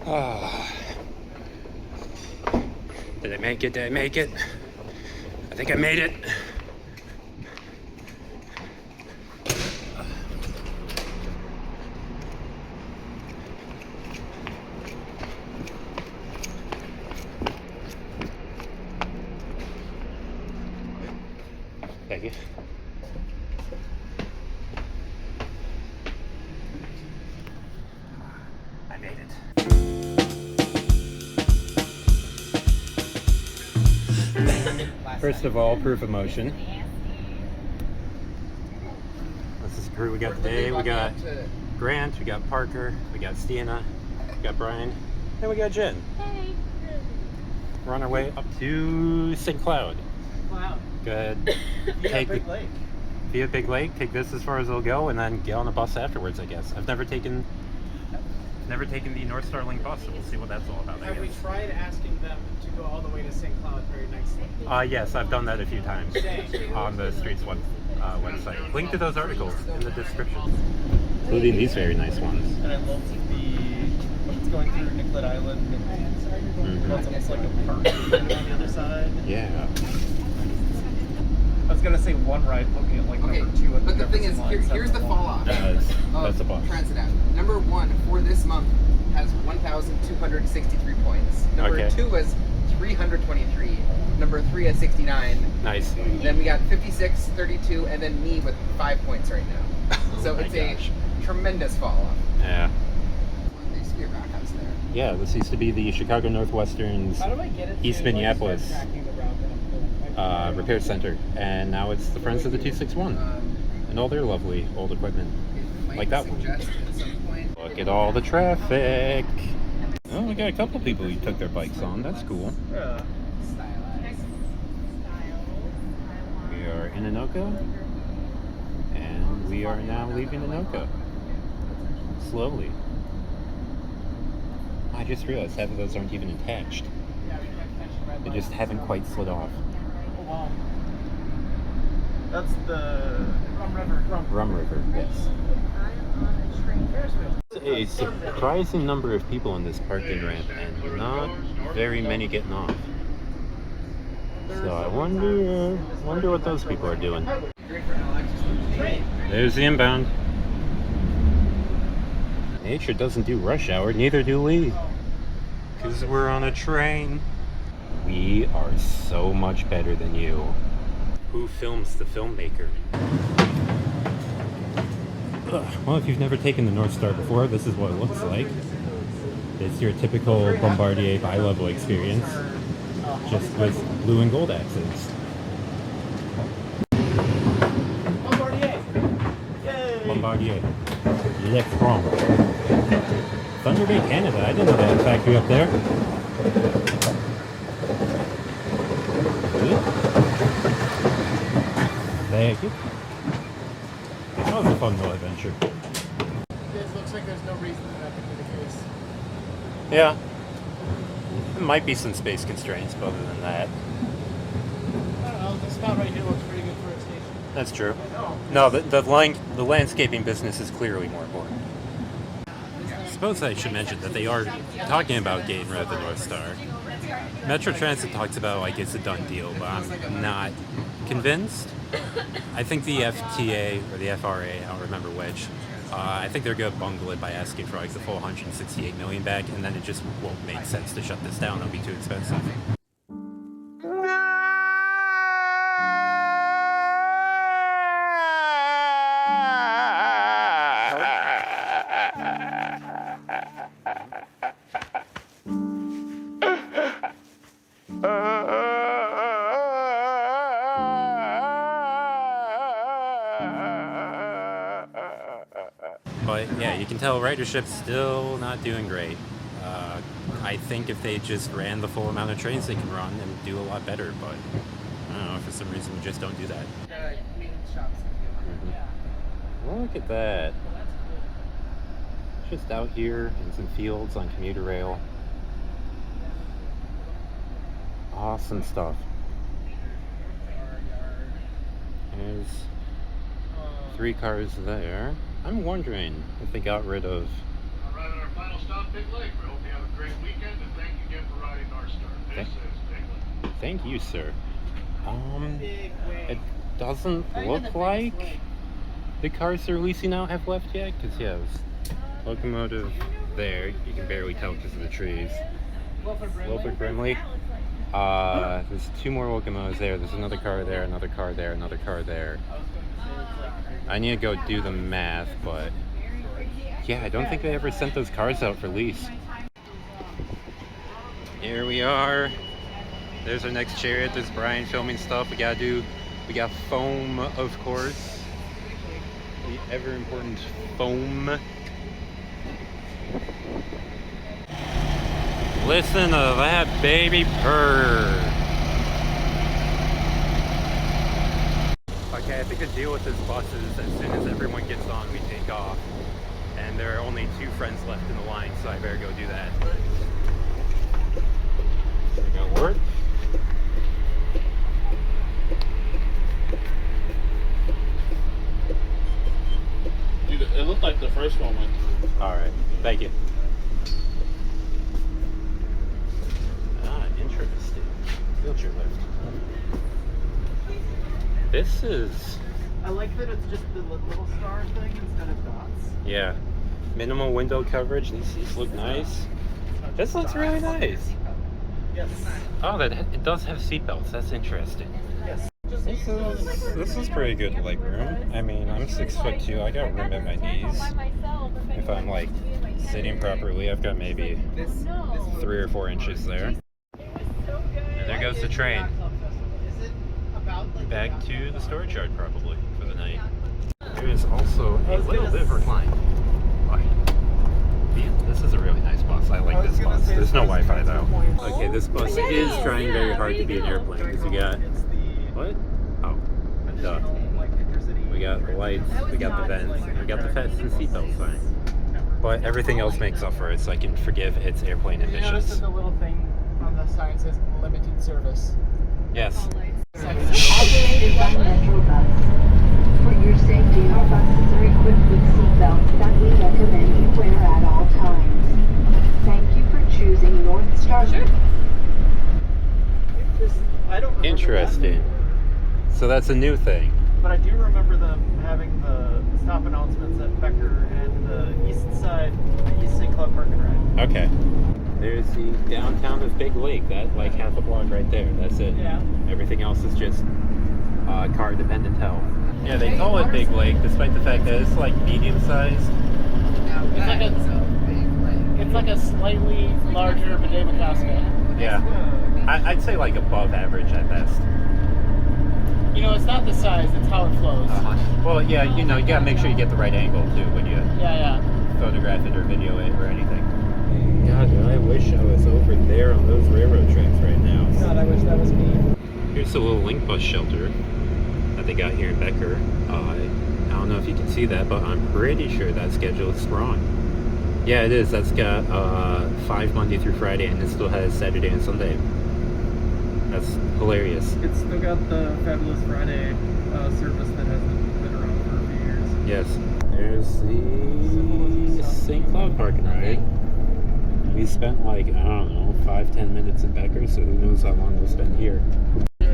Oh. Did I make it? Did I make it? I think I made it. Thank you. I made it. First of all, proof of motion. This is the crew we got today. We got Grant, we got Parker, we got Stiana, we got Brian, and we got Jen. Hey. We're on our way up to St. Cloud. Good. Take Big Lake. Via Big Lake. Take this as far as it'll go, and then get on a bus afterwards. I guess I've never taken the Northstar Link bus, so we'll see what that's all about. Have we tried asking them to go all the way to St. Cloud very nicely? Yes, I've done that a few times on the Streets One website. Link to those articles in the description, including these very nice ones. And I love it's going through Nicollet Island. And it's almost like a park on the other side. Yeah. I was gonna say one ride looking at like number 2 at the but the thing is, here's the fall off That's a boss. Transit app. Number 1 for this month has 1,263 points. Number 2 was 323. Number 3 has 69. Nice. Then we got 56, 32, and then me with 5 points right now. So Oh it's my a gosh. tremendous fall off. Yeah. There used to be a rock house there. Yeah, this used to be the Chicago Northwestern's How do I get it East to, Minneapolis start tracking the route that I'm going? repair center, and now it's the Friends of the 261 and all their lovely old equipment. It might Like that one. suggest at some point. Look at all the traffic. Oh, we got a couple people who took their bikes on. That's cool. Yeah. We are in Anoka, and we are now leaving Anoka. Slowly. I just realized half of those aren't even attached. They just haven't quite slid off. Oh, wow. That's the Rum River, yes. A surprising number of people on this parking ramp, and not very many getting off. So I wonder what those people are doing. There's the inbound. Nature doesn't do rush hour, neither do we. Because we're on a train. We are so much better than you. Who films the filmmaker? Well, if you've never taken the Northstar before, this is what it looks like. It's your typical Bombardier bi-level experience, just with blue and gold accents. Bombardier! Yay! Bombardier. Le Franc. Thunder Bay, Canada. I didn't know they had a factory up there. Thank you. That was a fun little adventure. It looks like there's no reason that could be the case. Yeah. There might be some space constraints, but other than that. I don't know, this spot right here looks pretty good for a station. That's true. No, the landscaping business is clearly more important. I suppose I should mention that they are talking about getting rid of the Northstar. Metro Transit talks about like it's a done deal, but I'm not convinced. I think the FTA or the FRA, I don't remember which, I think they're going to bungle it by asking for like the full 168 million back, and then it just won't make sense to shut this down. It'll be too expensive. But yeah, you can tell ridership's still not doing great. I think if they just ran the full amount of trains they can run, they would do a lot better, but I don't know, for some reason we just don't do that. Look at that. Just out here in some fields on commuter rail. Awesome stuff. There's 3 cars there. I'm wondering if they got rid of... Arriving at our final stop, Big Lake. We hope you have a great great weekend, and thank you again for riding Northstar. This is Big. Thank you, sir. It doesn't look like the cars they're leasing out have left yet, because yeah, there's locomotive there. You can barely tell because of the trees. Wilford Brimley. There's 2 more locomotives there. There's another car there, another car there, another car there. I need to go do the math, but yeah, I don't think they ever sent those cars out for lease. Here we are. There's our next chariot. There's Brian filming stuff. We got foam, of course. The ever important foam. Listen to that baby purr. Okay, I think the deal with this bus is as soon as everyone gets on, we take off. And there are only 2 friends left in the line, so I better go do that. Is it gonna work? Dude, it looked like the first one went through. Alright, thank you. Interesting. Wheelchair lift. This is... I like that it's just the little star thing instead of dots. Yeah. Minimal window coverage. These seats look nice. This looks really nice. Yes. Oh, it does have seatbelts. That's interesting. Yes. This is pretty good leg room. I mean, I'm 6'2". I got room at my knees. If I'm like sitting properly, I've got maybe 3 or 4 inches there. And there goes the train. Back to the storage yard probably for the night. There is also a little bit of recline. This is a really nice bus. I like this bus. There's no Wi-Fi though. Okay, this bus is trying very hard to be an airplane because we got what? Oh, duh. We got the lights, we got the vents, we got the fasten seatbelt sign. But everything else makes up for it, so I can forgive its airplane Notice ambitions. that the little thing on the sign says limited service. Yes. Operated by Metro Bus. For your safety, our buses are equipped with seatbelts that we recommend you wear at all times. Thank you for choosing Northstar. Sure. I don't remember Interesting. So that's a new thing. But I do remember them having the stop announcements at Becker and the East Side, the East St. Cloud Park and Ride. Okay. There's the downtown of Big Lake, that like half a block right there. That's it. Yeah. Everything else is just car dependent hell. Yeah, they call it Big Lake despite the fact that it's like medium sized. It's like a slightly larger Bodega. Yeah. I'd say like above average at best. You know, it's not the size, it's how it flows. Well, yeah, you know, you gotta make sure you get the right angle too when you Yeah. photograph it or video it or anything. God, I wish I was over there on those railroad tracks right now. God, I wish that was me. Here's a little link bus shelter that they got here in Becker. I don't know if you can see that, but I'm pretty sure that schedule is strong. Yeah, it is. That's got 5 Monday through Friday, and it still has Saturday and Sunday. That's hilarious. It's still got the Fabulous Friday service that hasn't been around for a few years. Yes. There's the St. Cloud Park and Ride. We spent like, I don't know, 5-10 minutes in Becker, so who knows how long we'll spend here.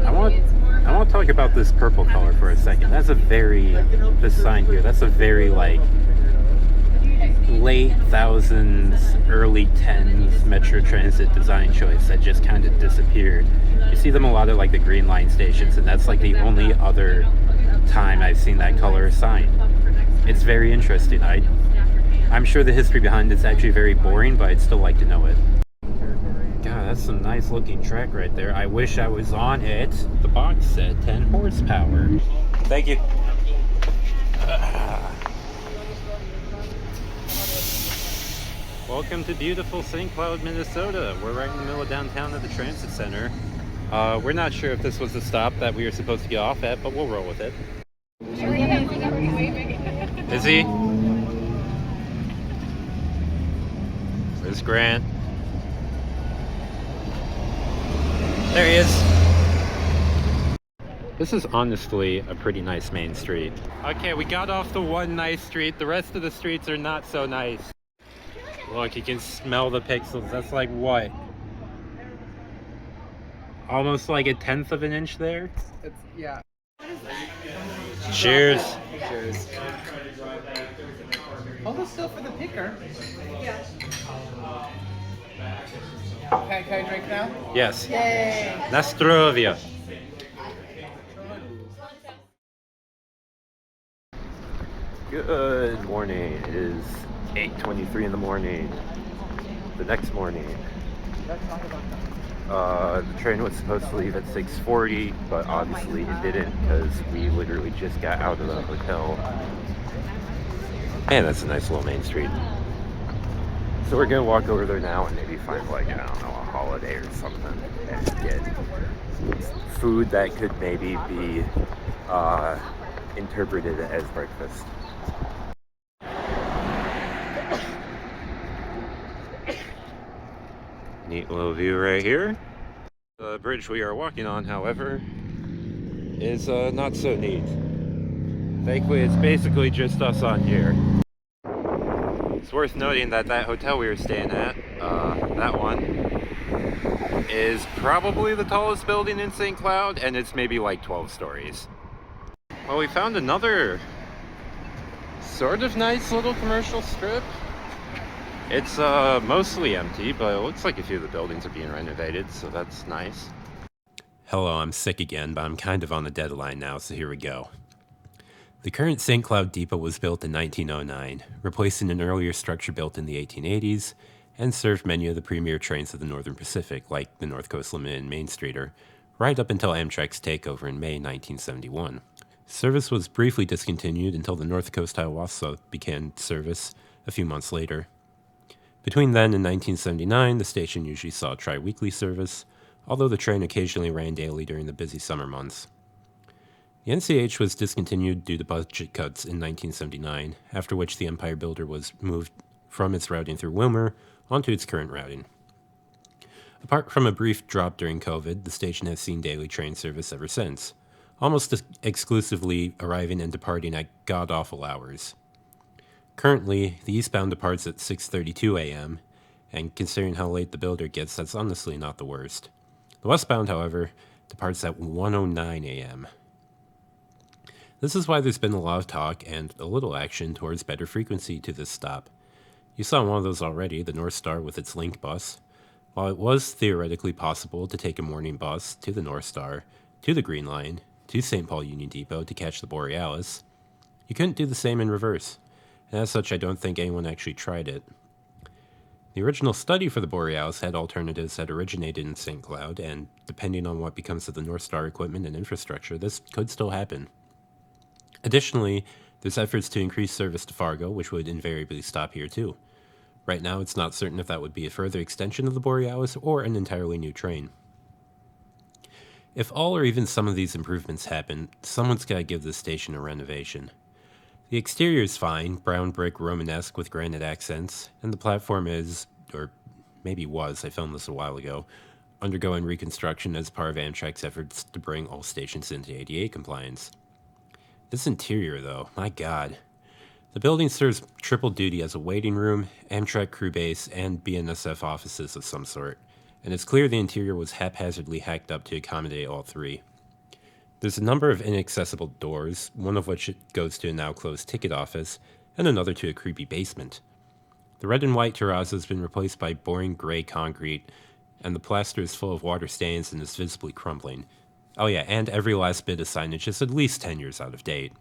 I want to talk about this purple color for a second. That's a very, this sign here, that's a very like late 1000s, early 10s Metro Transit design choice that just kind of disappeared. You see them a lot at like the Green Line stations, and that's like the only other time I've seen that color sign. It's very interesting. I'm sure the history behind it's actually very boring, but I'd still like to know it. God, that's some nice looking track right there. I wish I was on it. The box said 10 horsepower. Thank you. Welcome to beautiful St. Cloud, Minnesota. We're right in the middle of downtown at the transit center. We're not sure if this was the stop that we were supposed to get off at, but we'll roll with it. Is he? There's Grant. There he is. This is honestly a pretty nice main street. Okay, we got off the one nice street. The rest of the streets are not so nice. Look, you can smell the pixels. That's like what? Almost like a tenth of an inch there? It's, yeah. Cheers. Cheers. Hold this still for the picker. Can I drink now? Yes. Yay! Nastrovia. Good morning. It is 8:23 in the morning. The next morning. The train was supposed to leave at 6:40, but obviously it didn't because we literally just got out of the hotel. Man, that's a nice little main street. So we're gonna walk over there now and maybe find like, I don't know, a holiday or something and get food that could maybe be interpreted as breakfast. Neat little view right here. The bridge we are walking on, however, is not so neat. Thankfully, it's basically just us on here. It's worth noting that that hotel we were staying at, that one, is probably the tallest building in St. Cloud, and it's maybe like 12 stories. Well, we found another sort of nice little commercial strip. It's mostly empty, but it looks like a few of the buildings are being renovated, so that's nice. Hello, I'm sick again, but I'm kind of on the deadline now, so here we go. The current St. Cloud Depot was built in 1909, replacing an earlier structure built in the 1880s, and served many of the premier trains of the Northern Pacific, like the North Coast Limited and Mainstreeter, right up until Amtrak's takeover in May 1971. Service was briefly discontinued until the North Coast Hiawatha began service a few months later. Between then and 1979, the station usually saw triweekly service, although the train occasionally ran daily during the busy summer months. The NCH was discontinued due to budget cuts in 1979, after which the Empire Builder was moved from its routing through Willmar onto its current routing. Apart from a brief drop during COVID, the station has seen daily train service ever since, almost exclusively arriving and departing at god-awful hours. Currently, the eastbound departs at 6:32 a.m., and considering how late the builder gets, that's honestly not the worst. The westbound, however, departs at 1:09 a.m. This is why there's been a lot of talk and a little action towards better frequency to this stop. You saw one of those already, the Northstar with its link bus. While it was theoretically possible to take a morning bus to the Northstar, to the Green Line, to St. Paul Union Depot to catch the Borealis, you couldn't do the same in reverse. And as such, I don't think anyone actually tried it. The original study for the Borealis had alternatives that originated in St. Cloud, and depending on what becomes of the Northstar equipment and infrastructure, this could still happen. Additionally, there's efforts to increase service to Fargo, which would invariably stop here too. Right now, it's not certain if that would be a further extension of the Borealis or an entirely new train. If all or even some of these improvements happen, someone's got to give this station a renovation. The exterior is fine, brown brick Romanesque with granite accents, and the platform is, or maybe was, I filmed this a while ago, undergoing reconstruction as part of Amtrak's efforts to bring all stations into ADA compliance. This interior, though, my god. The building serves triple duty as a waiting room, Amtrak crew base, and BNSF offices of some sort, and it's clear the interior was haphazardly hacked up to accommodate all three. There's a number of inaccessible doors, one of which goes to a now-closed ticket office, and another to a creepy basement. The red and white terrazzo has been replaced by boring gray concrete, and the plaster is full of water stains and is visibly crumbling. Oh yeah, and every last bit of signage is at least 10 years out of date.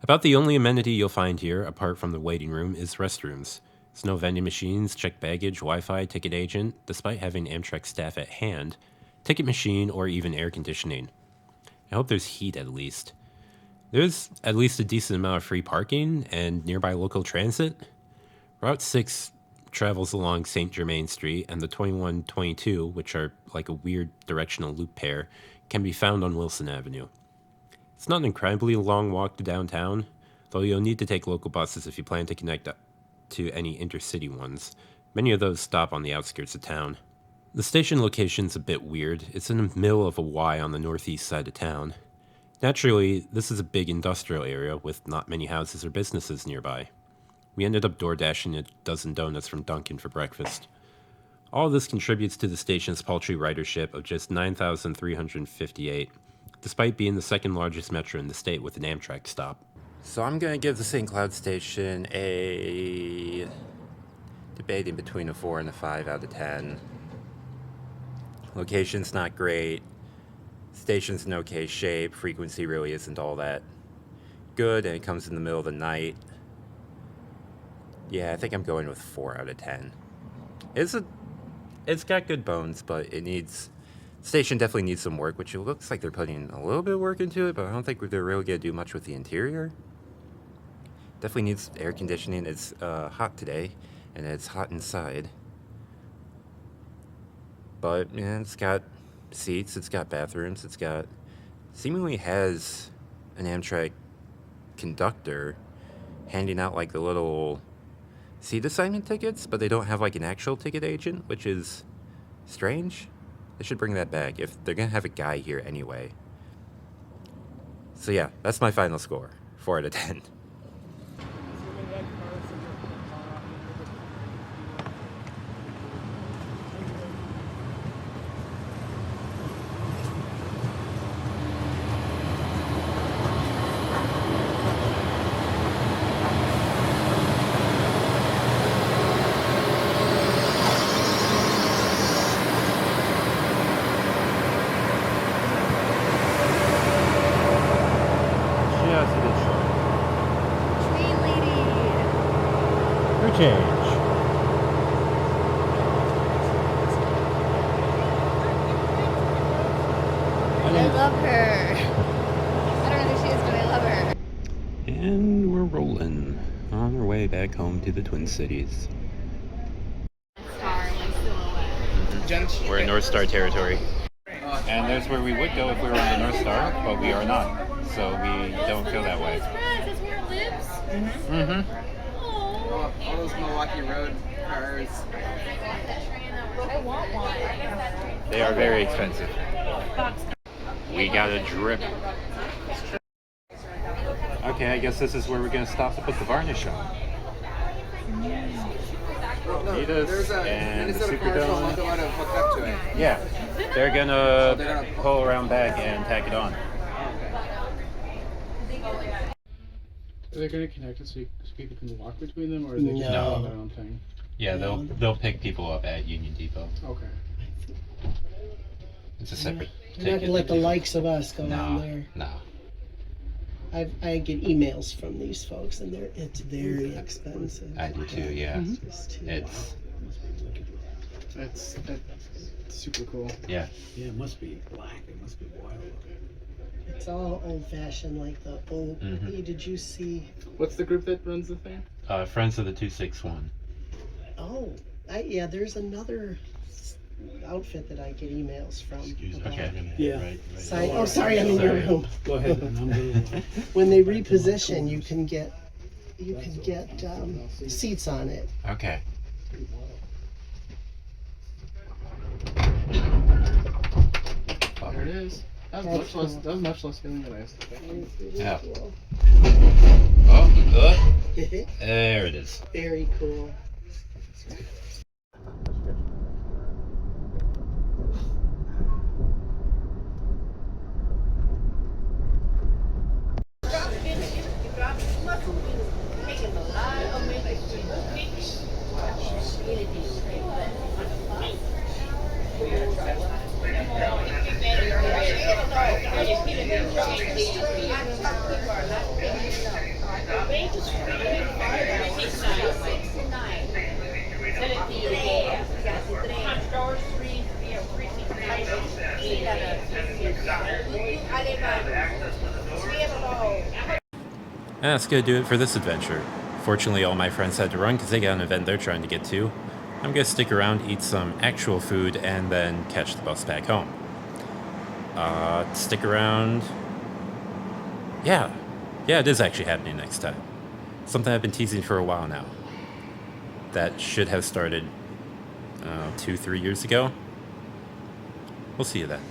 About the only amenity you'll find here, apart from the waiting room, is restrooms. There's no vending machines, check baggage, Wi-Fi, ticket agent, despite having Amtrak staff at hand, ticket machine, or even air conditioning. I hope there's heat at least. There's at least a decent amount of free parking and nearby local transit. Route 6 travels along St. Germain Street, and the 21-22, which are like a weird directional loop pair, can be found on Wilson Avenue. It's not an incredibly long walk to downtown, though you'll need to take local buses if you plan to connect to any intercity ones. Many of those stop on the outskirts of town. The station location's a bit weird. It's in the middle of a Y on the northeast side of town. Naturally, this is a big industrial area with not many houses or businesses nearby. We ended up door dashing a dozen donuts from Dunkin' for breakfast. All of this contributes to the station's paltry ridership of just 9,358, despite being the second largest metro in the state with an Amtrak stop. So I'm going to give the St. Cloud station a... debating between a 4 and a 5 out of 10. Location's not great. Station's in okay shape. Frequency really isn't all that good, and it comes in the middle of the night. Yeah, I think I'm going with 4 out of 10. It's got good bones, but it needs... Station definitely needs some work, which it looks like they're putting a little bit of work into it, but I don't think they're really going to do much with the interior. Definitely needs air conditioning. It's hot today, and it's hot inside. But, yeah, it's got seats, it's got bathrooms, it's got... Seemingly has an Amtrak conductor handing out, like, the little seat assignment tickets, but they don't have, like, an actual ticket agent, which is strange. They should bring that back if they're gonna have a guy here anyway. So yeah, that's my final score. 4 out of 10. Change. I love her. I don't know who she is, but I love her. And we're rolling on our way back home to the Twin Cities. We're in Northstar territory. And there's where we would go if we were on the Northstar, but we are not. So we don't feel that way. That's where it lives? Mm-hmm. All those Milwaukee Road cars. I want one. They are very expensive. We got a drip. Okay, I guess this is where we're going to stop to put the varnish on. Adidas and the Superdome. Hooked up to it. Yeah, they're going to pull around back and tack it on. Are they going to connect it so people can walk between them, or are they just doing their own thing? Yeah, they'll pick people up at Union Depot. Okay. It's a separate They're not ticket. gonna let the likes of us go on there. No. I get emails from these folks, and it's very expensive. I do too, yeah. Just too It's, That's super cool. yeah. Yeah, it must be black. It must be wild. It's all old fashioned, like the old. Mhm. Hey, did you see? What's the group that runs the thing? Friends of the 261. Oh, yeah. There's another outfit that I get emails from. about Okay. Yeah. Oh, sorry, I'm in your room. Go ahead. I'm gonna... When they reposition, you can get seats on it. Okay. There it is. That was much less feeling than I was expecting. Yeah. Cool. Oh, there it is. Very cool. And that's going to do it for this adventure. Fortunately, all my friends had to run because they got an event they're trying to get to. I'm going to stick around, eat some actual food, and then catch the bus back home. Stick around. Yeah, it is actually happening next time. Something I've been teasing for a while now. That should have started 2-3 years ago. We'll see you then.